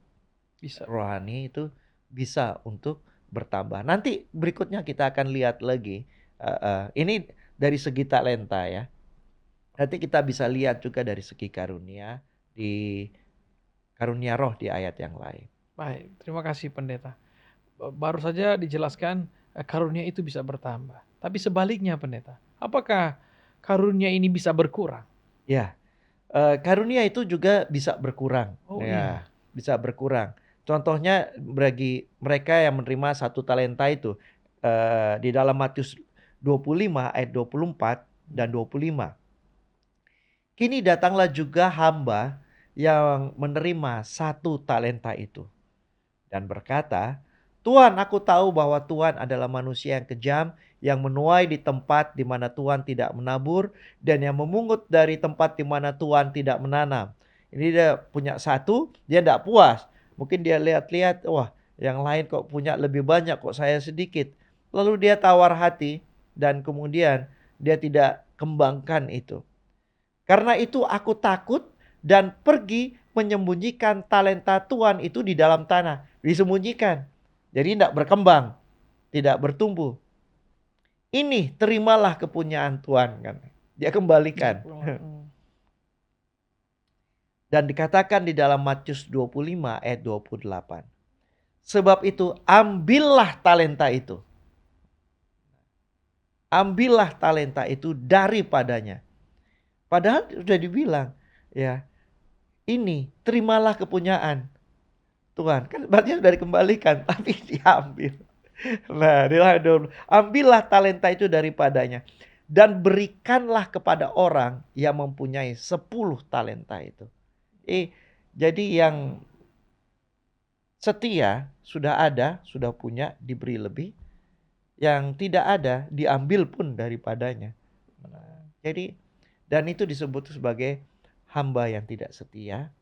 Bisa. rohani itu bisa untuk bertambah. Nanti berikutnya kita akan lihat lagi. Ini dari segi talenta ya. Nanti kita bisa lihat juga dari segi karunia di karunia roh di ayat yang lain. Baik, terima kasih pendeta. Baru saja dijelaskan karunia itu bisa bertambah. Tapi sebaliknya pendeta, apakah karunia ini bisa berkurang? Ya, karunia itu juga bisa berkurang. Oh Ya, iya. bisa berkurang. Contohnya bagi mereka yang menerima 1 talenta itu di dalam Matius 25 ayat 24 dan 25. Kini datanglah juga hamba yang menerima 1 talenta itu dan berkata, Tuhan, aku tahu bahwa Tuhan adalah manusia yang kejam, yang menuai di tempat di mana Tuhan tidak menabur, dan yang memungut dari tempat di mana Tuhan tidak menanam. Ini dia punya 1, dia tidak puas. Mungkin dia lihat-lihat, wah yang lain kok punya lebih banyak, kok saya sedikit. Lalu dia tawar hati, dan kemudian dia tidak kembangkan itu. Karena itu aku takut dan pergi menyembunyikan talenta Tuhan itu di dalam tanah. Disembunyikan. Jadi tidak berkembang. Tidak bertumbuh. Ini terimalah kepunyaan Tuhan. Kan? Dia kembalikan. Dan dikatakan di dalam Matius 25 ayat 28. Sebab itu ambillah talenta itu. Ambillah talenta itu daripadanya. Padahal sudah dibilang. Ya, ini terimalah kepunyaan Tuhan. Kan berarti sudah dikembalikan, tapi diambil. Nah, ambillah talenta itu daripadanya. Dan berikanlah kepada orang yang mempunyai 10 talenta itu. Jadi yang setia sudah ada, sudah punya, diberi lebih. Yang tidak ada, diambil pun daripadanya. Jadi, dan itu disebut sebagai hamba yang tidak setia,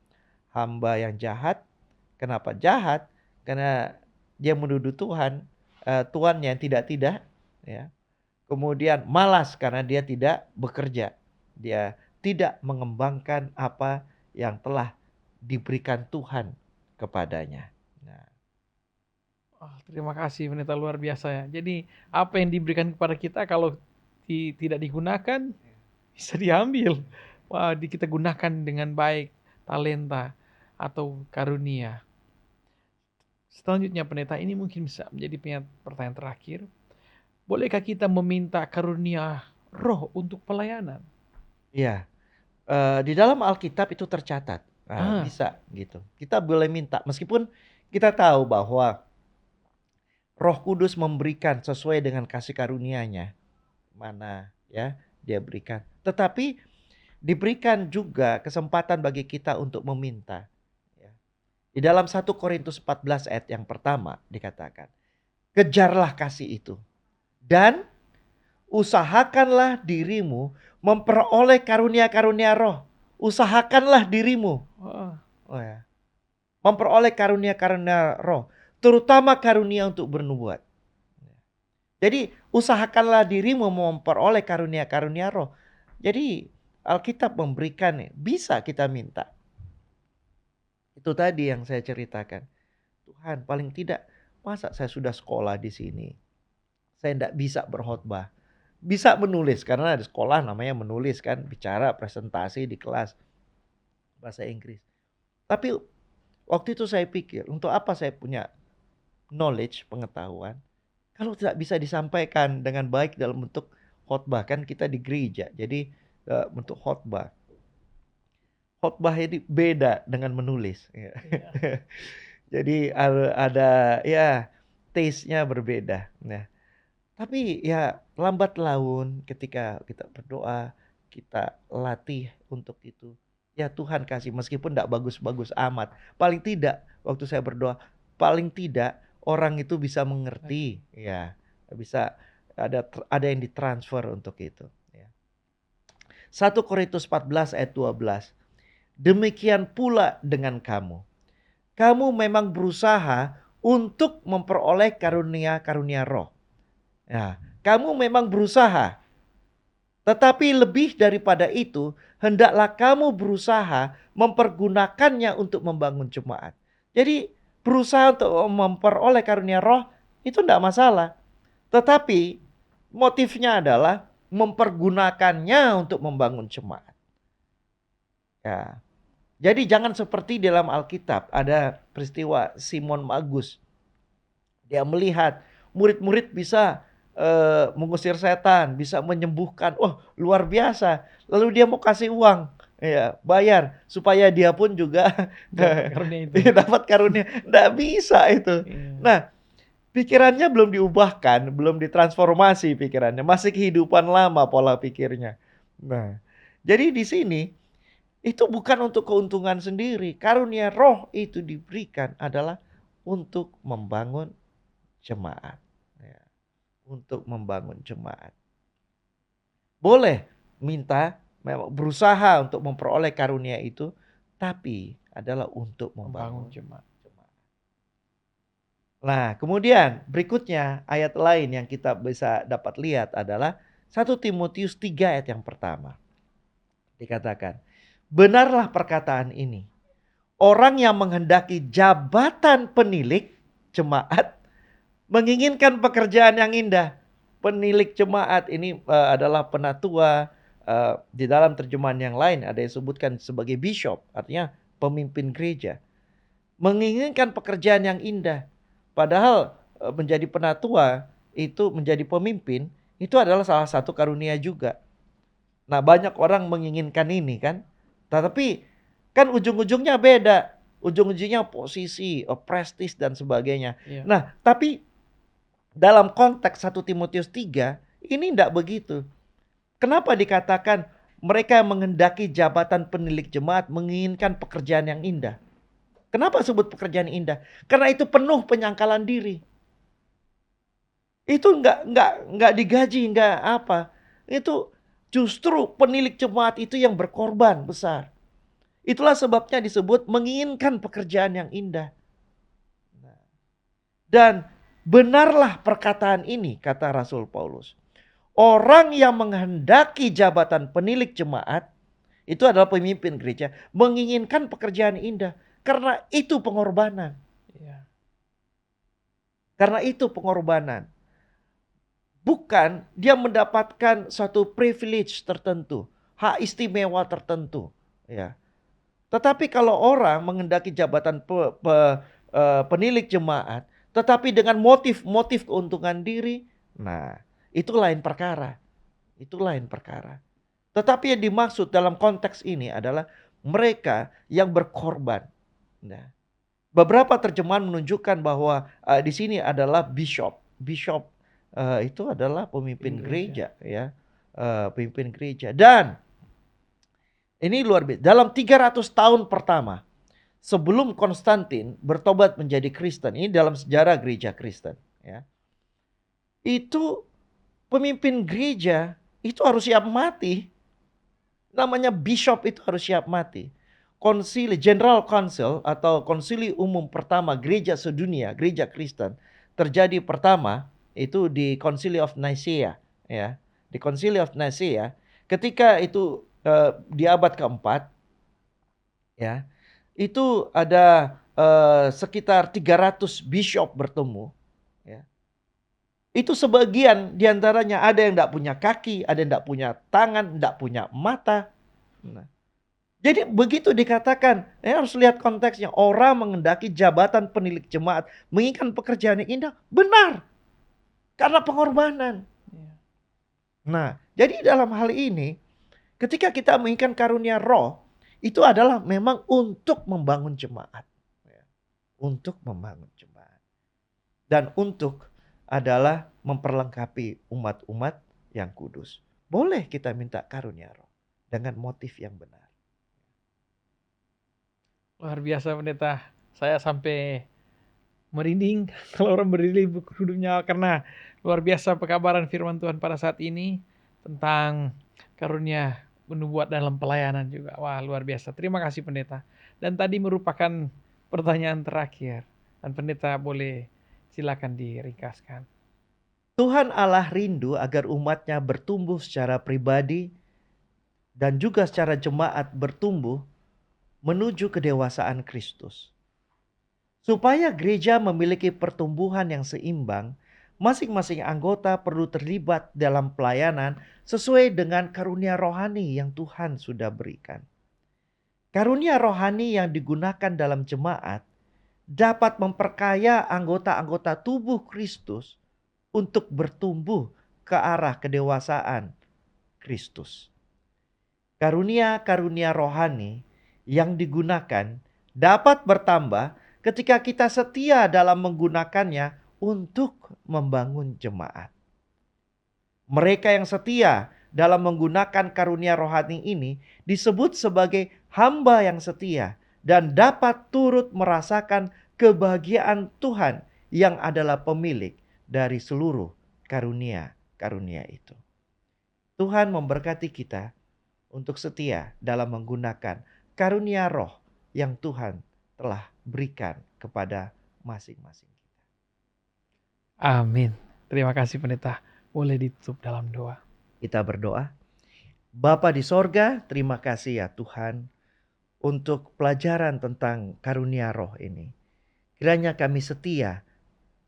hamba yang jahat. Kenapa jahat? Karena dia menuduh Tuhan, Tuhan yang tidak-tidak, ya. Kemudian malas karena dia tidak bekerja. Dia tidak mengembangkan apa yang telah diberikan Tuhan kepadanya. Nah, Terima kasih pendeta, luar biasa ya. Jadi apa yang diberikan kepada kita kalau tidak digunakan bisa diambil. Wah, kita gunakan dengan baik talenta atau karunia. Selanjutnya pendeta, ini mungkin bisa menjadi pertanyaan terakhir. Bolehkah kita meminta karunia roh untuk pelayanan? iya. Di dalam Alkitab itu tercatat. Bisa gitu. Kita boleh minta meskipun kita tahu bahwa Roh Kudus memberikan sesuai dengan kasih karunia-Nya. Mana ya dia berikan. Tetapi diberikan juga kesempatan bagi kita untuk meminta. Ya. Di dalam 1 Korintus 14 ayat yang pertama dikatakan, kejarlah kasih itu dan usahakanlah dirimu memperoleh karunia-karunia roh. Usahakanlah dirimu. Oh ya. Memperoleh karunia-karunia roh. terutama karunia untuk bernubuat. Jadi usahakanlah dirimu memperoleh karunia-karunia roh. Jadi Alkitab memberikan, bisa kita minta. Itu tadi yang saya ceritakan. Tuhan, paling tidak, masa saya sudah sekolah di sini, saya tidak bisa berkhotbah. Bisa menulis, karena di sekolah namanya menulis kan, bicara, presentasi di kelas bahasa Inggris. Tapi waktu itu saya pikir, untuk apa saya punya knowledge, pengetahuan, kalau tidak bisa disampaikan dengan baik dalam bentuk khotbah. Kan kita di gereja, jadi bentuk khotbah. Khotbah ini beda dengan menulis. Ya. Jadi ada ya taste-nya berbeda. Nah, tapi ya lambat laun ketika kita berdoa, kita latih untuk itu. Ya Tuhan kasih, meskipun tidak bagus-bagus amat. Paling tidak waktu saya berdoa, paling tidak orang itu bisa mengerti. Ya, bisa ada yang ditransfer untuk itu. Ya. 1 Korintus 14 ayat 12. Demikian pula dengan kamu. Kamu memang berusaha untuk memperoleh karunia-karunia roh. Ya, kamu memang berusaha. Tetapi lebih daripada itu, hendaklah kamu berusaha mempergunakannya untuk membangun jemaat. Jadi berusaha untuk memperoleh karunia roh itu tidak masalah. Tetapi motifnya adalah mempergunakannya untuk membangun jemaat. Ya. Jadi jangan seperti di dalam Alkitab ada peristiwa Simon Magus. Dia melihat murid-murid bisa mengusir setan, bisa menyembuhkan. Oh, luar biasa. Lalu dia mau kasih uang, ya, bayar supaya dia pun juga dapat karunia. Nggak bisa itu. Nah, pikirannya belum diubahkan, belum ditransformasi pikirannya. Masih kehidupan lama pola pikirnya. Nah, jadi di sini itu bukan untuk keuntungan sendiri. Karunia roh itu diberikan adalah untuk membangun jemaat. Ya, untuk membangun jemaat. Boleh minta, berusaha untuk memperoleh karunia itu, tapi adalah untuk membangun jemaat. Nah, kemudian berikutnya ayat lain yang kita bisa dapat lihat adalah 1 Timotius 3 ayat yang pertama. Dikatakan, benarlah perkataan ini. Orang yang menghendaki jabatan penilik jemaat menginginkan pekerjaan yang indah. Penilik jemaat ini adalah penatua. Di dalam terjemahan yang lain ada yang sebutkan sebagai bishop, artinya pemimpin gereja. Menginginkan pekerjaan yang indah. Padahal menjadi penatua itu, menjadi pemimpin itu adalah salah satu karunia juga. Nah, banyak orang menginginkan ini kan. Tetapi kan ujung-ujungnya beda. Ujung-ujungnya posisi, prestis dan sebagainya. Yeah. Nah, tapi dalam konteks 1 Timotius 3 ini tidak begitu. Kenapa dikatakan mereka yang menghendaki jabatan penilik jemaat menginginkan pekerjaan yang indah? Kenapa sebut pekerjaan yang indah? Karena itu penuh penyangkalan diri. Itu enggak digaji, enggak apa. Itu justru penilik jemaat itu yang berkorban besar. Itulah sebabnya disebut menginginkan pekerjaan yang indah. Dan benarlah perkataan ini, kata Rasul Paulus. Orang yang menghendaki jabatan penilik jemaat, itu adalah pemimpin gereja, menginginkan pekerjaan indah. Karena itu pengorbanan. Karena itu pengorbanan. Bukan dia mendapatkan suatu privilege tertentu, hak istimewa tertentu. Ya. Tetapi kalau orang menghendaki jabatan penilik jemaat, tetapi dengan motif keuntungan diri, nah itu lain perkara. Itu lain perkara. Tetapi yang dimaksud dalam konteks ini adalah mereka yang berkorban. Nah, beberapa terjemahan menunjukkan bahwa di sini adalah bishop. Bishop itu adalah pemimpin gereja, ya, pemimpin gereja. Dan ini luar biasa. Dalam 300 tahun pertama sebelum Konstantin bertobat menjadi Kristen, ini dalam sejarah gereja Kristen, ya, itu pemimpin gereja itu harus siap mati. Namanya bishop itu harus siap mati. konsili General Council atau konsili umum pertama gereja sedunia, gereja Kristen terjadi pertama itu di Concile of Nicaea, ya. Di Concile of Nicaea ketika itu di abad keempat, ya. Itu ada sekitar 300 bishop bertemu, ya. Itu sebagian diantaranya ada yang tidak punya kaki, ada yang tidak punya tangan, tidak punya mata. Nah, jadi begitu dikatakan, harus lihat konteksnya. Orang mengendaki jabatan penilik jemaat, menginginkan pekerjaan yang indah, benar. Karena pengorbanan. Nah, jadi dalam hal ini, ketika kita menginginkan karunia roh, itu adalah memang untuk membangun jemaat. Untuk membangun jemaat. Dan untuk adalah memperlengkapi umat-umat yang kudus. Boleh kita minta karunia roh dengan motif yang benar. Luar biasa pendeta, saya sampai merinding kalau orang berdiri hidupnya karena luar biasa pekabaran firman Tuhan pada saat ini tentang karunia menubuat dalam pelayanan juga. Wah, luar biasa. Terima kasih pendeta. Dan tadi merupakan pertanyaan terakhir. Dan pendeta boleh silakan diringkaskan. Tuhan Allah rindu agar umatnya bertumbuh secara pribadi dan juga secara jemaat bertumbuh menuju kedewasaan Kristus. Supaya gereja memiliki pertumbuhan yang seimbang, masing-masing anggota perlu terlibat dalam pelayanan sesuai dengan karunia rohani yang Tuhan sudah berikan. Karunia rohani yang digunakan dalam jemaat dapat memperkaya anggota-anggota tubuh Kristus untuk bertumbuh ke arah kedewasaan Kristus. Karunia-karunia rohani yang digunakan dapat bertambah ketika kita setia dalam menggunakannya untuk membangun jemaat. Mereka yang setia dalam menggunakan karunia rohani ini disebut sebagai hamba yang setia dan dapat turut merasakan kebahagiaan Tuhan yang adalah pemilik dari seluruh karunia-karunia itu. Tuhan memberkati kita untuk setia dalam menggunakan karunia roh yang Tuhan telah berikan kepada masing-masing kita. Amin. Terima kasih pendeta. Boleh ditutup dalam doa. Kita berdoa. Bapa di sorga, terima kasih ya Tuhan untuk pelajaran tentang karunia roh ini. Kiranya kami setia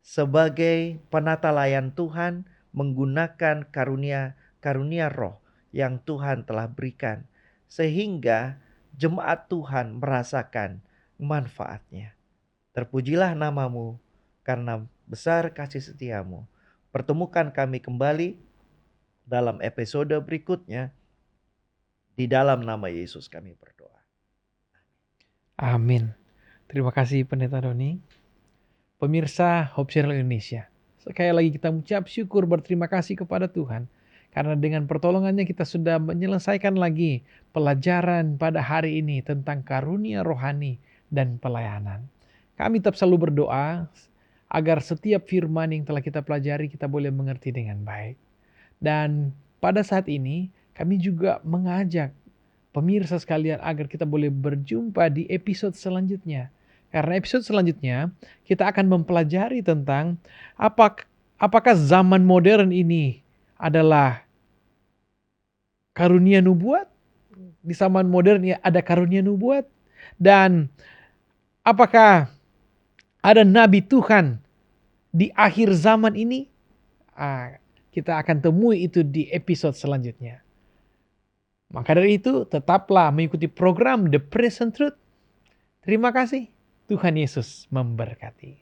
sebagai penata layan Tuhan menggunakan karunia roh yang Tuhan telah berikan. Sehingga jemaat Tuhan merasakan manfaatnya. Terpujilah namamu karena besar kasih setiamu. Pertemukan kami kembali dalam episode berikutnya. Di dalam nama Yesus kami berdoa. Amin. Terima kasih pendeta Doni. Pemirsa Hope Channel Indonesia, sekali lagi kita mengucap syukur berterima kasih kepada Tuhan. Karena dengan pertolongannya kita sudah menyelesaikan lagi pelajaran pada hari ini tentang karunia rohani dan pelayanan. Kami tetap selalu berdoa agar setiap firman yang telah kita pelajari kita boleh mengerti dengan baik. Dan pada saat ini kami juga mengajak pemirsa sekalian agar kita boleh berjumpa di episode selanjutnya. Karena episode selanjutnya kita akan mempelajari tentang apakah zaman modern ini adalah karunia nubuat. Di zaman modern ya ada karunia nubuat. Dan apakah ada nabi Tuhan di akhir zaman ini? Kita akan temui itu di episode selanjutnya. Maka dari itu tetaplah mengikuti program The Present Truth. Terima kasih. Tuhan Yesus memberkati.